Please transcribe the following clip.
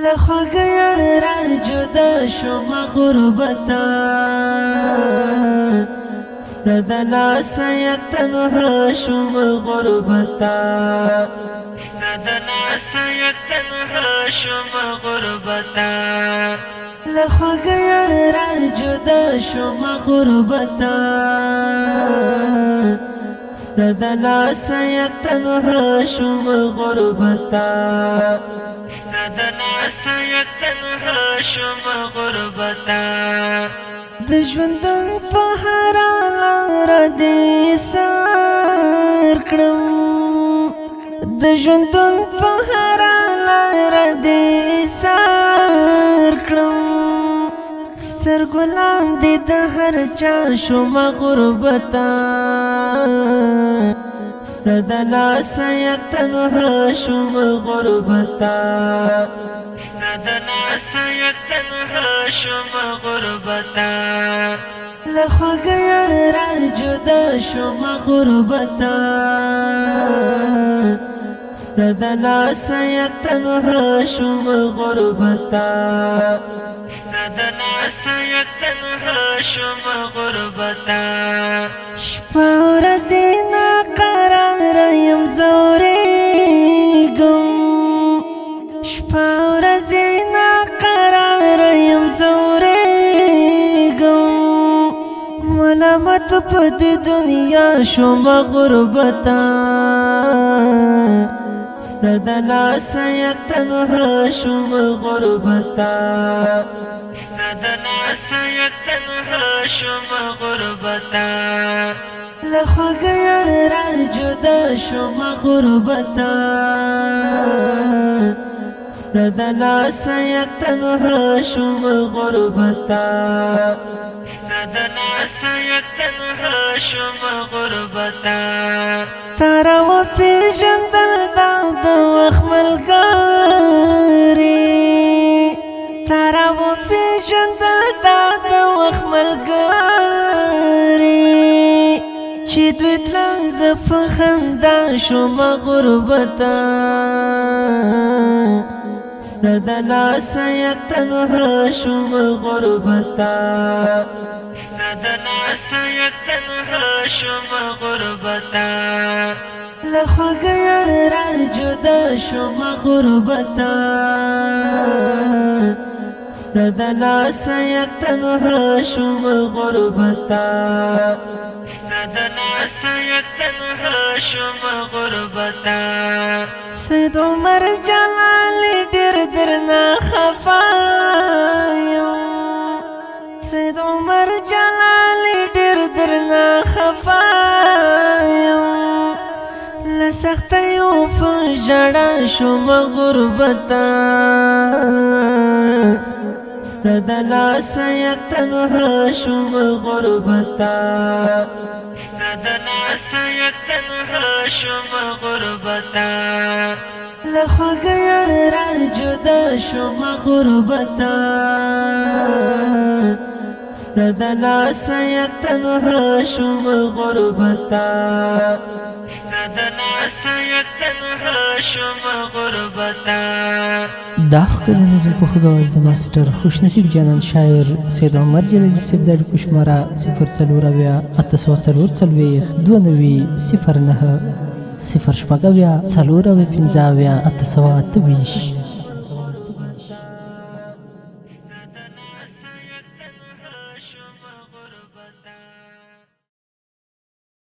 لخوږه یاره جدا شوم غربته ستا د لاسه یک تنها شوم غربته ستا د لاسه یک تنها شوم غربته لخوږه یاره جدا شوم غربته ستا د لاسه یک تنها شوم غربته ستا د لاسه یک تنها شوم غربته د ژوندون په هره لاره دې سر کړم د ژوندون په هره لاره دې سر کړم سترګو لاندې د هر چا شوم غربته ستا د لاسه یک تنها شوم غربته ستا د لاسه یک تنها شوم غربته لخوږه یاره جدا شوم غربته ستا د لاسه یک تنها شوم غربته ستا د لاسه یک تنها شوم غربته شپه ورځې ناقراره یم ځورېږم شپه ورځې ناقراره یم ځورېږم ملامت په دې دنیا شوم غربته ستا د لاسه یک تنها شوم غربته ستا د لاسه یک تنها شوم غربته لخوږه یاره جدا شوم غربته ستا د لاسه یک تنها شوم غربته ستا د لاسه یک تنها شوم غربته تا را وپېژندل دا د وخت ملګري تا را وپېژندل دا د وخت ملګري چې دوی تلل زه په خندا شوم غربته ستا د لاسه یک تنها شوم غربته ستا د لاسه یک تنها شوم غربته لخوږه یاره جدا شوم غربته ستا د لاسه یک تنها شوم غربته ستا د لاسه یک تنها شوم غربته سید عمر جلالی ډېر درنه خفا یم سید عمر جلالی ډېر درنه خفا یم له سختیو په ژړا شوم غربته ستا د لاسه یک تنها شوم غربته ستا د لاسه یک تنها شوم غربته لخوږه یاره جدا شوم غربته ستا د لاسه یک تنها شوم غربته ستا د لاسه یک تنها شوم غربته دا ښکلی نظم په ښځو آواز د ماسټر خوشنصیب جانان شاعر سید عمر جلالی صاحب د اړیکو شماره 0408829 009 0 شپږ 458 828